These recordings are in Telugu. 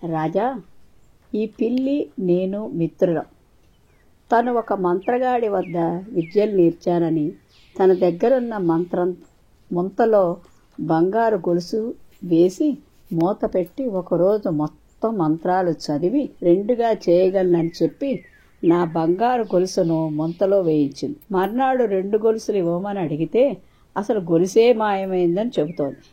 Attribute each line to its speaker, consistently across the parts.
Speaker 1: రాజా, ఈ పిల్లి నేను మిత్రులం. తను ఒక మంత్రగాడి వద్ద విద్యలు నేర్చానని తన దగ్గరున్న ముంతలో బంగారు గొలుసు వేసి మూత పెట్టి ఒకరోజు మొత్తం మంత్రాలు చదివి రెండుగా చేయగలనని చెప్పి నా బంగారు గొలుసును ముంతలో వేయించింది. మర్నాడు 2 గొలుసులు ఇవ్వమని అడిగితే అసలు గొలుసే మాయమైందని చెబుతోంది.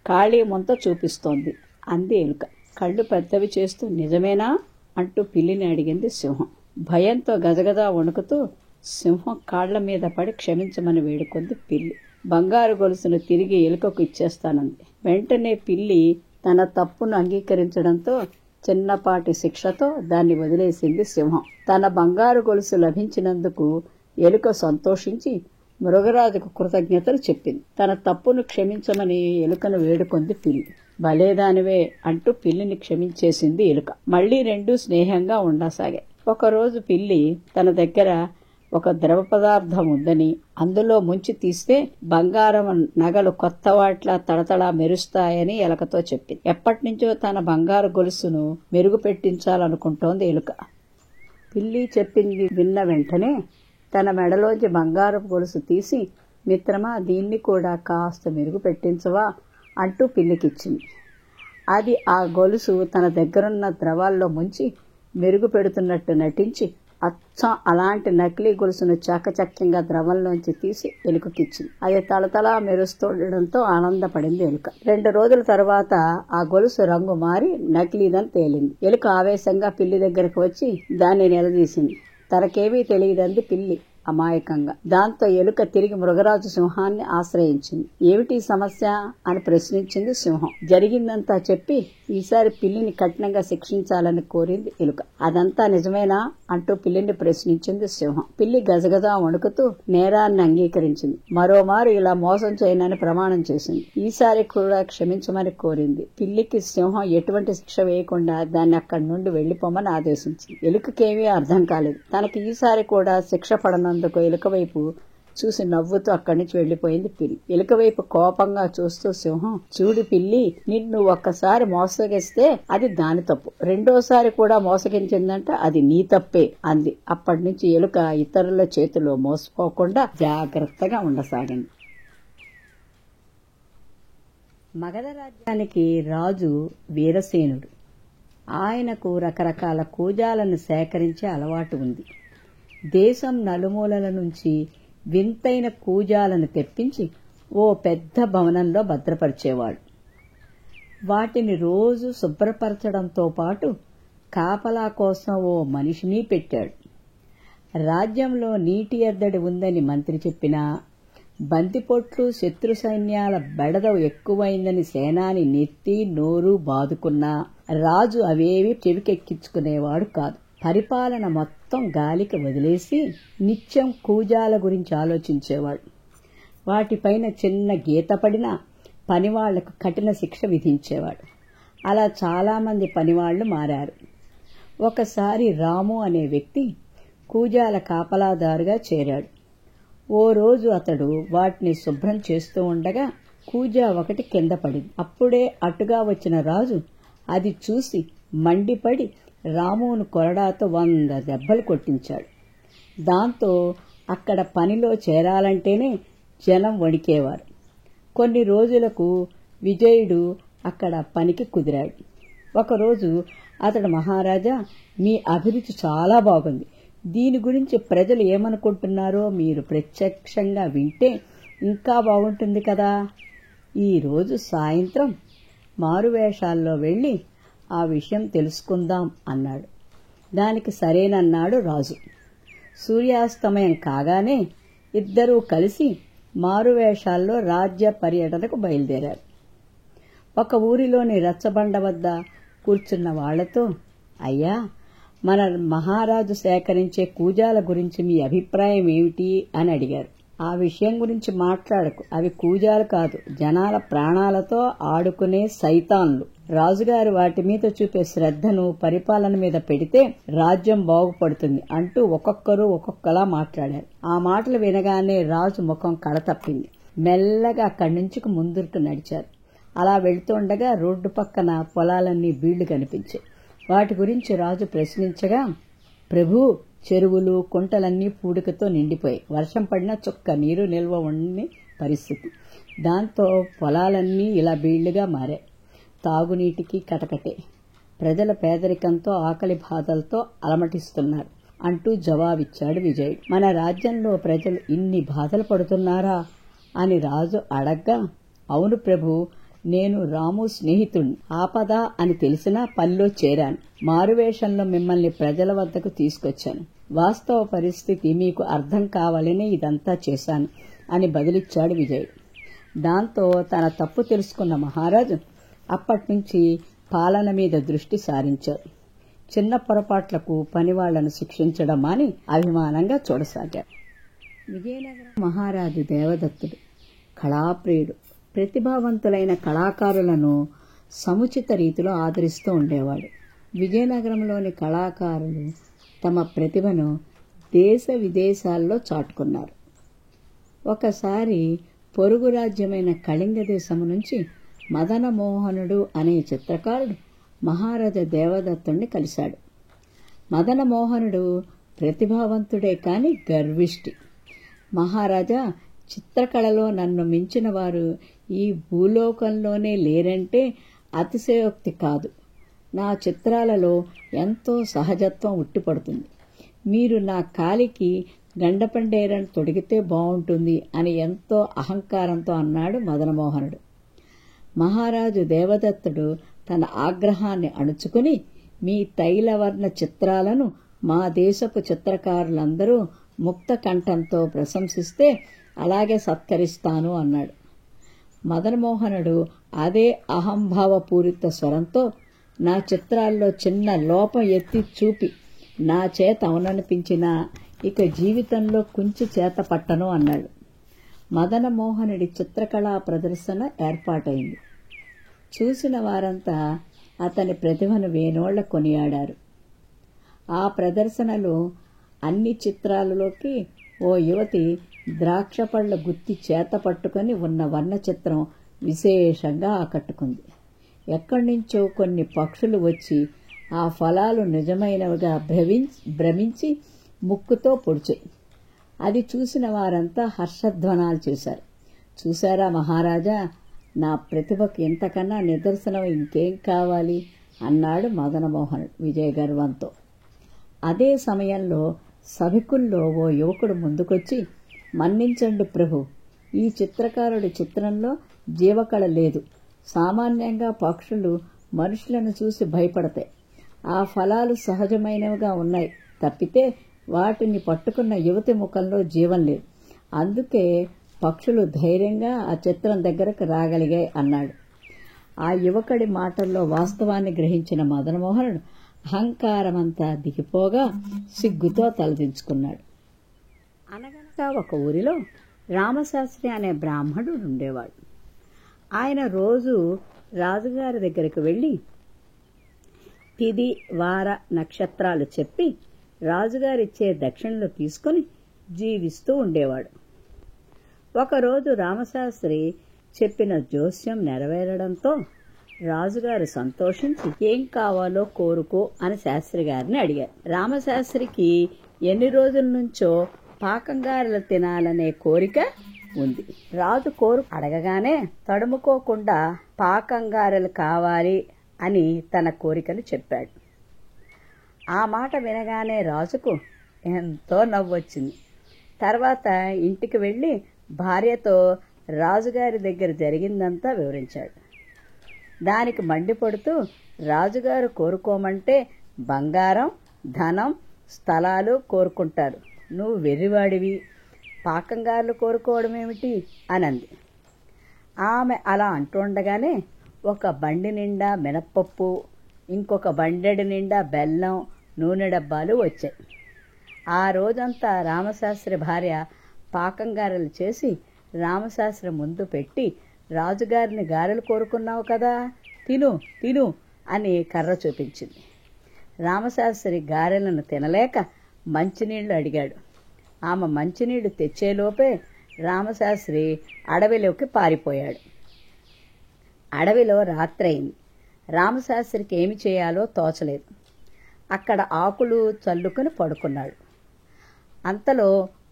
Speaker 1: ఖాళీ ముంత చూపిస్తోంది అంది ఎలుక కళ్ళు పెద్దవి చేస్తూ. నిజమేనా అంటూ పిల్లిని అడిగింది సింహం. భయంతో గజగజ వణుకుతూ సింహం కాళ్ల మీద పడి క్షమించమని వేడుకుంది పిల్లి. బంగారు గొలుసును తిరిగి ఎలుకకు ఇచ్చేస్తానంది. వెంటనే పిల్లి తన తప్పును అంగీకరించడంతో చిన్నపాటి శిక్షతో దాన్ని వదిలేసింది సింహం. తన బంగారు గొలుసు లభించినందుకు ఎలుక సంతోషించి మృగరాజుకు కృతజ్ఞతలు చెప్పింది. తన తప్పును క్షమించమని ఎలుకను వేడుకుంది పిల్లి. భలేదానివే అంటూ పిల్లిని క్షమించేసింది ఎలుక. మళ్లీ రెండూ స్నేహంగా ఉండసాగాయి. ఒకరోజు పిల్లి తన దగ్గర ఒక ద్రవ పదార్థం ఉందని అందులో ముంచి తీస్తే బంగారం నగలు కొత్త వాట్లా తడతడా మెరుస్తాయని ఎలుకతో చెప్పింది. ఎప్పటినుంచో తన బంగారు గొలుసును మెరుగు పెట్టించాలనుకుంటోంది ఎలుక. పిల్లి చెప్పింది విన్న వెంటనే తన మెడలోంచి బంగారపు గొలుసు తీసి, మిత్రమా, దీన్ని కూడా కాస్త మెరుగు పెట్టించవా అంటూ పిల్లికిచ్చింది. అది ఆ గొలుసు తన దగ్గరున్న ద్రవాల్లో ముంచి మెరుగు పెడుతున్నట్టు నటించి అచ్చం అలాంటి నకిలీ గొలుసును చాకచక్యంగా ద్రవంలోంచి తీసి ఎలుకకిచ్చింది. అది తలతలా మెరుస్తుండడంతో ఆనందపడింది ఎలుక. 2 రోజుల తర్వాత ఆ గొలుసు రంగు మారి నకిలీదని తేలింది. ఎలుక ఆవేశంగా పిల్లి దగ్గరకు వచ్చి దాన్ని నిలదీసింది. తనకేమీ తెలియదంది పిల్లి అమాయకంగా. దాంతో ఎలుక తిరిగి మృగరాజు సింహాన్ని ఆశ్రయించింది. ఏమిటి సమస్య అని ప్రశ్నించింది సింహం. జరిగిందంతా చెప్పి ఈసారి పిల్లిని కఠినంగా శిక్షించాలని కోరింది ఎలుక. అదంతా నిజమేనా అంటూ పిల్లిని ప్రశ్నించింది సింహం. పిల్లి గజగజ వణుకుతూ నేరాన్ని అంగీకరించింది. మరోమారు ఇలా మోసం చేయనని ప్రమాణం చేసింది. ఈసారి కూడా క్షమించమని కోరింది. పిల్లికి సింహం ఎటువంటి శిక్ష వేయకుండా దాన్ని అక్కడి నుండి వెళ్లిపోమని ఆదేశించింది. ఎలుకకేమీ అర్థం కాలేదు. తనకి ఈసారి కూడా శిక్ష పడనందుకు ఎలుక వైపు చూసి నవ్వుతూ అక్కడి నుంచి వెళ్లిపోయింది పిల్లి. ఎలుక వైపు కోపంగా చూస్తూ సింహం, చూడు పిల్లి, నిన్ను ఒక్కసారి మోసగిస్తే అది దాని తప్పు, రెండోసారి కూడా మోసగించిందంటే అది నీ తప్పే అంది. అప్పటి నుంచి ఎలుక ఇతరుల చేతిలో మోసపోకుండా జాగ్రత్తగా ఉండసాగింది. మగధ రాజ్యానికి రాజు వీరసేనుడు. ఆయనకు రకరకాల కూజాలను సేకరించే అలవాటు ఉంది. దేశం నలుమూలల నుంచి వింతైన కూజాలను తెప్పించి ఓ పెద్ద భవనంలో భద్రపరిచేవాడు. వాటిని రోజు శుభ్రపరచడంతో పాటు కాపలా కోసం ఓ మనిషిని పెట్టాడు. రాజ్యంలో నీటి ఎద్దడి ఉందని మంత్రి చెప్పినా, బంతిపొట్లు శత్రు సైన్యాల బెడద ఎక్కువైందని సేనాని నెత్తి నోరు బాదుకున్నా రాజు అవేవి చెవికెక్కించుకునేవాడు కాదు. పరిపాలన మొత్తం గాలికి వదిలేసి నిత్యం కూజాల గురించి ఆలోచించేవాడు. వాటిపైన చిన్న గీత పడినా పనివాళ్లకు కఠిన శిక్ష విధించేవాడు. అలా చాలామంది పనివాళ్లు మారారు. ఒకసారి రాము అనే వ్యక్తి కూజాల కాపలాదారుగా చేరాడు. ఓ రోజు అతడు వాటిని శుభ్రం చేస్తూ ఉండగా కూజా ఒకటి కింద పడింది. అప్పుడే అటుగా వచ్చిన రాజు అది చూసి మండిపడి రామును కొరడాతో 100 దెబ్బలు కొట్టించాడు. దాంతో అక్కడ పనిలో చేరాలంటేనే జనం వణికేవారు. కొన్ని రోజులకు విజయుడు అక్కడ పనికి కుదిరాడు. ఒకరోజు అతడు, మహారాజా, మీ అభిరుచి చాలా బాగుంది. దీని గురించి ప్రజలు ఏమనుకుంటున్నారో మీరు ప్రత్యక్షంగా వింటే ఇంకా బాగుంటుంది కదా. ఈరోజు సాయంత్రం మారువేషాల్లో వెళ్లి ఆ విషయం తెలుసుకుందాం అన్నాడు. దానికి సరేనన్నాడు రాజు. సూర్యాస్తమయం కాగానే ఇద్దరూ కలిసి మారువేషాల్లో రాజ్య పర్యటనకు బయలుదేరారు. ఒక ఊరిలోని రచ్చబండ వద్ద కూర్చున్న వాళ్లతో, అయ్యా, మన మహారాజు సేకరించే కూజాల గురించి మీ అభిప్రాయం ఏమిటి అని అడిగారు. ఆ విషయం గురించి మాట్లాడకు, అవి కూజాలు కాదు, జనాల ప్రాణాలతో ఆడుకునే సైతాన్లు. రాజుగారు వాటి మీద చూపే శ్రద్ధను పరిపాలన మీద పెడితే రాజ్యం బాగుపడుతుంది అంటూ ఒక్కొక్కరు ఒక్కొక్కలా మాట్లాడారు. ఆ మాటలు వినగానే రాజు ముఖం కళతప్పింది. మెల్లగా అక్కడి నుంచి ముందుకు నడిచారు. అలా వెళ్తుండగా రోడ్డు పక్కన పొలాలన్నీ బీళ్లు కనిపించాయి. వాటి గురించి రాజు ప్రశ్నించగా, ప్రభూ, చెరువులు కుంటలన్నీ పూడికతో నిండిపోయాయి. వర్షం పడినా చుక్క నీరు నిల్వ ఉండని పరిస్థితి. దాంతో పొలాలన్నీ ఇలా బీళ్లుగా మారాయి. తాగునీటికి కటకటే. ప్రజల పేదరికంతో ఆకలి బాధలతో అలమటిస్తున్నారు అంటూ జవాబిచ్చాడు విజయుడు. మన రాజ్యంలో ప్రజలు ఇన్ని బాధలు పడుతున్నారా అని రాజు అడగ్గా, అవును ప్రభు, నేను రాము స్నేహితుణ్ణి. ఆపద అని తెలిసినా పనిలో చేరాను. మారువేషంలో మిమ్మల్ని ప్రజల వద్దకు తీసుకొచ్చాను. వాస్తవ పరిస్థితి మీకు అర్థం కావాలని ఇదంతా చేశాను అని బదులిచ్చాడు విజయుడు. దాంతో తన తప్పు తెలుసుకున్న మహారాజు అప్పట్నుంచి పాలన మీద దృష్టి సారించారు. చిన్న పొరపాట్లకు పనివాళ్లను శిక్షించడం మాని అభిమానంగా చూడసాగారు. విజయనగరం మహారాజు దేవదత్తుడు కళాప్రియుడు. ప్రతిభావంతులైన కళాకారులను సముచిత రీతిలో ఆదరిస్తూ ఉండేవాడు. విజయనగరంలోని కళాకారులు తమ ప్రతిభను దేశ విదేశాల్లో చాటుకున్నారు. ఒకసారి పొరుగు రాజ్యమైన కళింగ దేశము నుంచి మదనమోహనుడు అనే చిత్రకారుడు మహారాజా దేవదత్తుణ్ణి కలిశాడు. మదనమోహనుడు ప్రతిభావంతుడే కాని గర్విష్టి. మహారాజా, చిత్రకళలో నన్ను మించిన వారు ఈ భూలోకంలోనే లేరంటే అతిశయోక్తి కాదు. నా చిత్రాలలో ఎంతో సహజత్వం ఉట్టిపడుతుంది. మీరు నా కాలికి గండపండేరని తొడిగితే బాగుంటుంది అని ఎంతో అహంకారంతో అన్నాడు మదనమోహనుడు. మహారాజు దేవదత్తుడు తన ఆగ్రహాన్ని అణుచుకుని, మీ తైలవర్ణ చిత్రాలను మా దేశపు చిత్రకారులందరూ ముక్త కంఠంతో ప్రశంసిస్తే అలాగే సత్కరిస్తాను అన్నాడు. మదనమోహనుడు అదే అహంభావపూరిత స్వరంతో, నా చిత్రాల్లో చిన్న లోపం ఎత్తి చూపి నా చేత అవుననిపించినా ఇక జీవితంలో కుంచి చేత పట్టను అన్నాడు. మదనమోహనుడి చిత్రకళా ప్రదర్శన ఏర్పాటైంది. చూసిన వారంతా అతని ప్రతిభను వేనోళ్ల కొనియాడారు. ఆ ప్రదర్శనలో అన్ని చిత్రాలలోకి ఓ యువతి ద్రాక్షపళ్ల గుత్తి చేత పట్టుకుని ఉన్న వర్ణ చిత్రం విశేషంగా ఆకట్టుకుంది. ఎక్కడి నుంచో కొన్ని పక్షులు వచ్చి ఆ ఫలాలు నిజమైనవిగా భ్రమించి ముక్కుతో పొడిచాయి. అది చూసిన వారంతా హర్షధ్వానాలు చేశారు. చూశారా మహారాజా, నా ప్రతిభకు ఇంతకన్నా నిదర్శనం ఇంకేం కావాలి అన్నాడు మదనమోహనుడు విజయగర్వంతో. అదే సమయంలో సభికుల్లో ఓ యువకుడు ముందుకొచ్చి, మన్నించండి ప్రభు, ఈ చిత్రకారుడి చిత్రంలో జీవకళ లేదు. సామాన్యంగా పక్షులు మనుషులను చూసి భయపడతాయి. ఆ ఫలాలు సహజమైనవిగా ఉన్నాయి తప్పితే వాటిని పట్టుకున్న యువతి ముఖంలో జీవం లేదు. అందుకే పక్షులు ధైర్యంగా ఆ చిత్రం దగ్గరకు రాగలిగాయి అన్నాడు. ఆ యువకుడి మాటల్లో వాస్తవాన్ని గ్రహించిన మదనమోహనుడు అహంకారమంతా దిగిపోగా సిగ్గుతో తలదించుకున్నాడు. అనగనగా ఒక ఊరిలో రామశాస్త్రి అనే బ్రాహ్మణుడు ఉండేవాడు. ఆయన రోజు రాజుగారి దగ్గరికి వెళ్ళి తిథి వార నక్షత్రాలు చెప్పి రాజుగారిచ్చే దక్షిణలు తీసుకుని జీవిస్తూ ఉండేవాడు. ఒకరోజు రామశాస్త్రి చెప్పిన జోస్యం నెరవేరడంతో రాజుగారు సంతోషించి ఏం కావాలో కోరుకో అని శాస్త్రి గారిని అడిగారు. రామశాస్త్రికి ఎన్ని రోజుల నుంచో పాకంగారెలు తినాలనే కోరిక ఉంది. రాజు అడగగానే తడుముకోకుండా పాకంగారెలు కావాలి అని తన కోరికను చెప్పాడు. ఆ మాట వినగానే రాజుకు ఎంతో నవ్వొచ్చింది. తర్వాత ఇంటికి వెళ్ళి భార్యతో రాజుగారి దగ్గర జరిగిందంతా వివరించాడు. దానికి మండిపడుతూ, రాజుగారు కోరుకోమంటే బంగారం, ధనం, స్థలాలు కోరుకుంటారు. నువ్వు వెర్రివాడివి, పాకంగారులు కోరుకోవడమేమిటి అనంది. ఆమె అలా అంటుండగానే ఒక బండి నిండా మినప్పప్పు, ఇంకొక బండెడి నిండా బెల్లం, నూనె డబ్బాలు వచ్చాయి. ఆ రోజంతా రామశాస్త్రి భార్య పాకంగారెలు చేసి రామశాస్త్రి ముందు పెట్టి, రాజుగారిని గారెలు కోరుకున్నావు కదా, తిను తిను అని కర్ర చూపించింది. రామశాస్త్రి గారెలను తినలేక మంచినీళ్లు అడిగాడు. ఆమె మంచినీళ్లు తెచ్చేలోపే రామశాస్త్రి అడవిలోకి పారిపోయాడు. అడవిలో రాత్రయింది. రామశాస్త్రికి ఏమి చేయాలో తోచలేదు. అక్కడ ఆకులు చల్లుకుని పడుకున్నాడు. అంతలో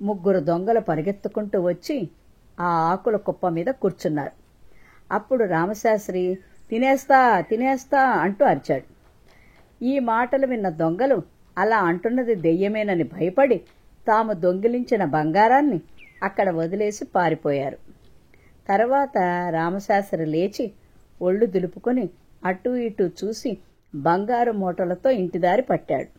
Speaker 1: 3 దొంగలు పరిగెత్తుకుంటూ వచ్చి ఆ ఆకుల కుప్ప మీద కూర్చున్నారు. అప్పుడు రామశాస్త్రి తినేస్తా తినేస్తా అంటూ అరిచాడు. ఈ మాటలు విన్న దొంగలు అలా అంటున్నది దెయ్యమేనని భయపడి తాము దొంగిలించిన బంగారాన్ని అక్కడ వదిలేసి పారిపోయారు. తర్వాత రామశాస్త్రి లేచి ఒళ్ళు దులుపుకొని అటూ ఇటూ చూసి బంగారు మూటలతో ఇంటిదారి పట్టాడు.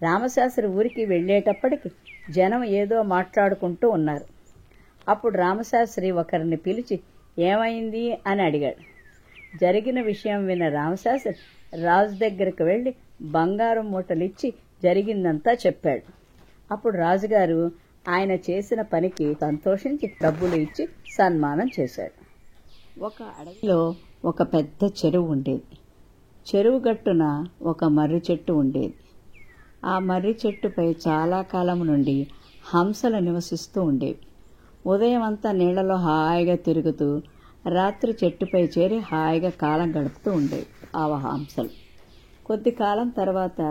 Speaker 1: రామశాస్త్రి ఊరికి వెళ్ళేటప్పటికి జనం ఏదో మాట్లాడుకుంటూ ఉన్నారు. అప్పుడు రామశాస్త్రి ఒకరిని పిలిచి ఏమైంది అని అడిగాడు. జరిగిన విషయం విన్న రామశాస్త్రి రాజు దగ్గరకు వెళ్ళి బంగారం మూటలిచ్చి జరిగిందంతా చెప్పాడు. అప్పుడు రాజుగారు ఆయన చేసిన పనికి సంతోషించి డబ్బులు ఇచ్చి సన్మానం చేశాడు. ఒక అడవిలో ఒక పెద్ద చెరువు ఉండేది. చెరువు గట్టున ఒక మర్రి చెట్టు ఉండేది. ఆ మర్రి చెట్టుపై చాలా కాలం నుండి హంసలు నివసిస్తూ ఉండేవి. ఉదయం అంతా నీళ్లలో హాయిగా తిరుగుతూ రాత్రి చెట్టుపై చేరి హాయిగా కాలం గడుపుతూ ఉండేవి ఆ హంసలు. కొద్ది కాలం తర్వాత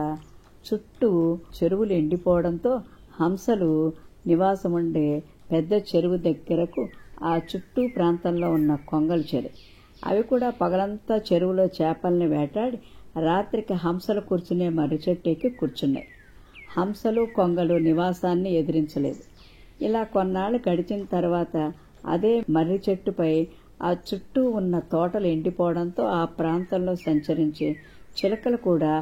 Speaker 1: చుట్టూ చెరువులు ఎండిపోవడంతో హంసలు నివాసం ఉండే పెద్ద చెరువు దగ్గరకు ఆ చుట్టూ ప్రాంతంలో ఉన్న కొంగలు చేరాయి. అవి కూడా పగలంతా చెరువులో చేపల్ని వేటాడి రాత్రికి హంసలు కూర్చునే మర్రి చెట్టు ఎక్కి కూర్చున్నాయి. హంసలు కొంగలు నివాసాన్ని ఎదిరించలేదు. ఇలా కొన్నాళ్ళు గడిచిన తర్వాత అదే మర్రి చెట్టుపై ఆ చుట్టూ ఉన్న తోటలు ఎండిపోవడంతో ఆ ప్రాంతంలో సంచరించే చిలకలు కూడా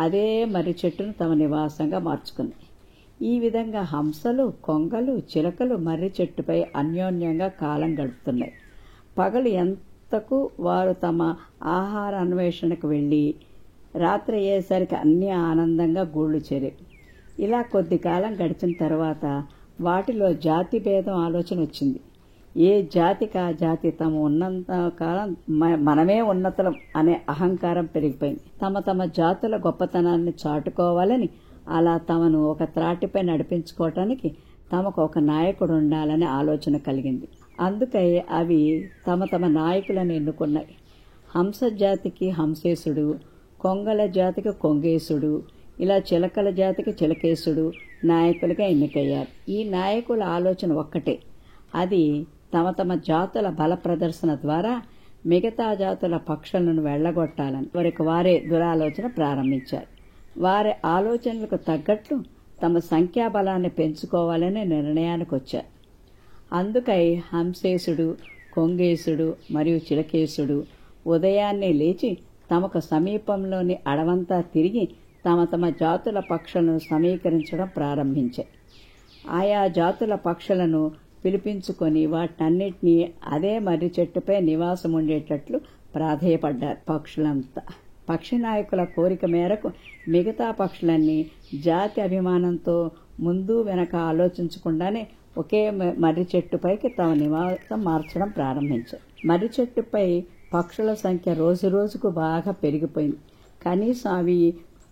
Speaker 1: అదే మర్రి చెట్టును తమ నివాసంగా మార్చుకున్నాయి. ఈ విధంగా హంసలు కొంగలు చిలకలు మర్రి చెట్టుపై అన్యోన్యంగా కాలం గడుపుతున్నాయి. పగలు ఎంతకు వారు తమ ఆహార అన్వేషణకు వెళ్ళి రాత్రి అయ్యేసరికి అన్నీ ఆనందంగా గూళ్ళు చేరాయి. ఇలా కొద్ది కాలం గడిచిన తర్వాత వాటిలో జాతి భేదం ఆలోచన వచ్చింది. ఏ జాతికి ఆ జాతి తమ ఉన్నంత కాలం మనమే ఉన్నతులం అనే అహంకారం పెరిగిపోయింది. తమ తమ జాతుల గొప్పతనాన్ని చాటుకోవాలని, అలా తమను ఒక త్రాటిపై నడిపించుకోవటానికి తమకు ఒక నాయకుడు ఉండాలనే ఆలోచన కలిగింది. అందుకై అవి తమ తమ నాయకులను ఎన్నుకున్నాయి. హంస జాతికి హంసేశుడు, కొంగల జాతికి కొంగేశుడు, ఇలా చిలకల జాతికి చిలకేశుడు నాయకులుగా ఎన్నికయ్యారు. ఈ నాయకుల ఆలోచన ఒక్కటే, అది తమ తమ జాతుల బల ప్రదర్శన ద్వారా మిగతా జాతుల పక్షులను వెళ్లగొట్టాలని వారికి వారే దురాలోచన ప్రారంభించారు. వారి ఆలోచనలకు తగ్గట్లు తమ సంఖ్యాబలాన్ని పెంచుకోవాలనే నిర్ణయానికి వచ్చారు. అందుకై హంసేశుడు, కొంగేశుడు మరియు చిలకేశుడు ఉదయాన్నే లేచి తమకు సమీపంలోని అడవంతా తిరిగి తమ తమ జాతుల పక్షులను సమీకరించడం ప్రారంభించాయి. ఆయా జాతుల పక్షులను పిలిపించుకొని వాటన్నిటినీ అదే మర్రి చెట్టుపై నివాసం ఉండేటట్లు ప్రాధేయపడ్డారు. పక్షులంతా పక్షి నాయకుల కోరిక మేరకు మిగతా పక్షులన్నీ జాతి అభిమానంతో ముందు వెనక ఆలోచించకుండానే ఒకే మర్రి చెట్టుపైకి తమ నివాసం మార్చడం ప్రారంభించారు. మర్రి చెట్టుపై పక్షుల సంఖ్య రోజు రోజుకు బాగా పెరిగిపోయింది. కనీసం అవి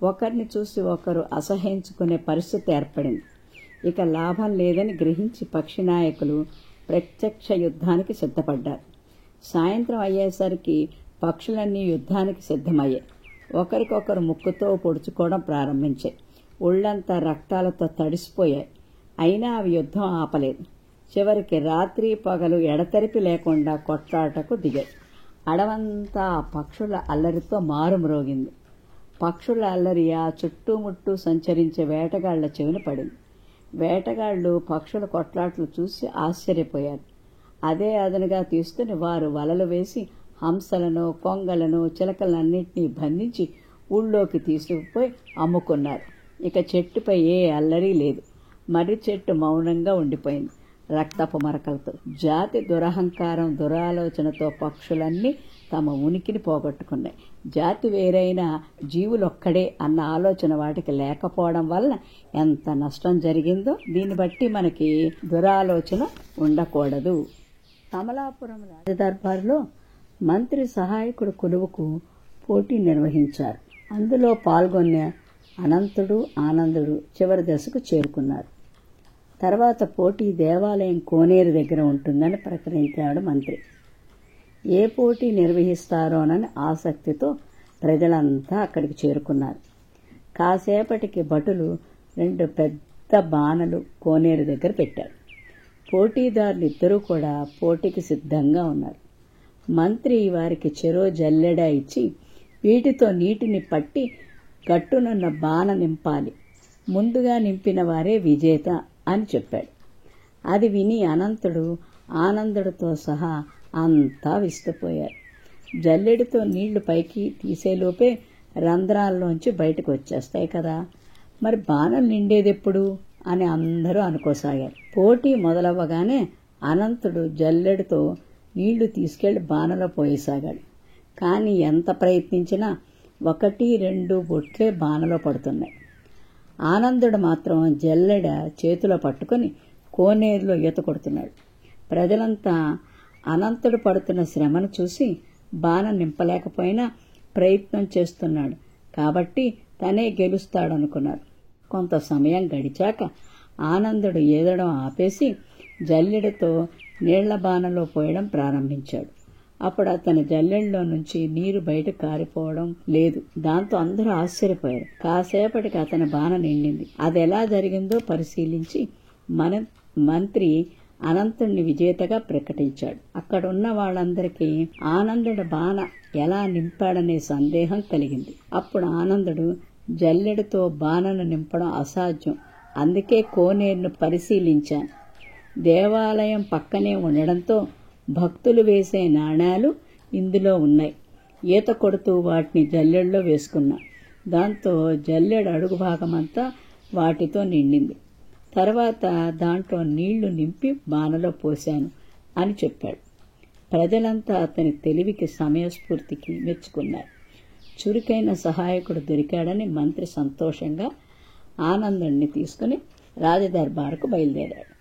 Speaker 1: ఒకరిని చూసి ఒకరు అసహ్యించుకునే పరిస్థితి ఏర్పడింది. ఇక లాభం లేదని గ్రహించి పక్షి నాయకులు ప్రత్యక్ష యుద్ధానికి సిద్ధపడ్డారు. సాయంత్రం అయ్యేసరికి పక్షులన్నీ యుద్ధానికి సిద్ధమయ్యాయి. ఒకరికొకరు ముక్కుతో పొడుచుకోవడం ప్రారంభించాయి. ఒళ్లంతా రక్తాలతో తడిసిపోయాయి. అయినా అవి యుద్ధం ఆపలేదు. చివరికి రాత్రి పగలు ఎడతెరిపి లేకుండా కొట్లాటకు దిగాయి. అడవంతా ఆ పక్షుల అల్లరితో మారుమ్రోగింది. పక్షుల అల్లరి ఆ చుట్టుముట్టు సంచరించే వేటగాళ్ల చెవిన పడింది. వేటగాళ్లు పక్షుల కొట్లాట్లు చూసి ఆశ్చర్యపోయారు. అదే అదనుగా తీసుకుని వారు వలలు వేసి హంసలను కొంగలను చిలకలన్నింటినీ బంధించి ఊళ్ళోకి తీసుకుపోయి అమ్ముకున్నారు. ఇక చెట్టుపై ఏ అల్లరి లేదు. మర్రి చెట్టు మౌనంగా ఉండిపోయింది రక్తపు మరకలతో. జాతి దురహంకారం దురాలోచనతో పక్షులన్నీ తమ ఉనికిని పోగొట్టుకున్నాయి. జాతి వేరైన జీవులొక్కడే అన్న ఆలోచన వాటికి లేకపోవడం వల్ల ఎంత నష్టం జరిగిందో దీన్ని బట్టి మనకి దురాలోచన ఉండకూడదు. కమలాపురం రాజదర్బార్లో మంత్రి సహాయకుడు కొలువుకు పోటీ నిర్వహించారు. అందులో పాల్గొన్న అనంతుడు ఆనందుడు చివరి దశకు చేరుకున్నారు. తర్వాత పోటీ దేవాలయం కోనేరు దగ్గర ఉంటుందని ప్రకటించాడు మంత్రి. ఏ పోటీ నిర్వహిస్తారోనని ఆసక్తితో ప్రజలంతా అక్కడికి చేరుకున్నారు. కాసేపటికి భటులు 2 పెద్ద బాణలు కోనేరు దగ్గర పెట్టారు. పోటీదారులిద్దరూ కూడా పోటీకి సిద్ధంగా ఉన్నారు. మంత్రి వారికి చెరో జల్లెడ ఇచ్చి, వీటితో నీటిని పట్టి గట్టునున్న బాణ నింపాలి, ముందుగా నింపిన వారే విజేత అని చెప్పాడు. అది విని అనంతుడు ఆనందుడితో సహా అంతా విస్తుపోయారు. జల్లెడితో నీళ్లు పైకి తీసేలోపే రంధ్రాల్లోంచి బయటకు వచ్చేస్తాయి కదా, మరి బాణం నిండేదెప్పుడు అని అందరూ అనుకోసాగారు. పోటీ మొదలవ్వగానే అనంతుడు జల్లెడితో నీళ్లు తీసుకెళ్లి బాణలో పోయసాగాడు. కానీ ఎంత ప్రయత్నించినా 1-2 బొట్లే బాణలో పడుతున్నాయి. ఆనందుడు మాత్రం జల్లెడ చేతిలో పట్టుకుని కోనేరులో ఈత కొడుతున్నాడు. ప్రజలంతా అనంతుడు పడుతున్న శ్రమను చూసి బాణం నింపలేకపోయినా ప్రయత్నం చేస్తున్నాడు కాబట్టి తనే గెలుస్తాడనుకున్నారు. కొంత సమయం గడిచాక ఆనందుడు ఈదడం ఆపేసి జల్లెడతో నీళ్ల బాణలో పోయడం ప్రారంభించాడు. అప్పుడు అతని జల్లెడలో నుంచి నీరు బయట కారిపోవడం లేదు. దాంతో అందరూ ఆశ్చర్యపోయారు. కాసేపటికి అతని బాణ నిండింది. అది ఎలా జరిగిందో పరిశీలించి మంత్రి అనంతుణ్ణి విజేతగా ప్రకటించాడు. అక్కడున్న వాళ్ళందరికీ ఆనందుడు బాణ ఎలా నింపాడనే సందేహం కలిగింది. అప్పుడు ఆనందుడు, జల్లెడతో బాణను నింపడం అసాధ్యం, అందుకే కోనేరును పరిశీలించాను. దేవాలయం పక్కనే ఉండడంతో భక్తులు వేసే నాణాలు ఇందులో ఉన్నాయి. ఈత కొడుతూ వాటిని జల్లెడలో వేసుకున్నా. దాంతో జల్లెడ అడుగు భాగమంతా వాటితో నిండింది. తర్వాత దాంట్లో నీళ్లు నింపి బాణలో పోశాను అని చెప్పాడు. ప్రజలంతా అతని తెలివికి, సమయస్ఫూర్తికి మెచ్చుకున్నారు. చురుకైన సహాయకుడు దొరికాడని మంత్రి సంతోషంగా ఆనందుణ్ణి తీసుకుని రాజదర్బారుకు బయలుదేరాడు.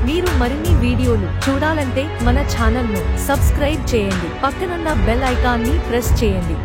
Speaker 2: మీరు మరిన్ని వీడియోలు చూడాలంటే మన ఛానల్ను సబ్స్క్రైబ్ చేయండి. పక్కనున్న బెల్ ఐకాన్ని ప్రెస్ చేయండి.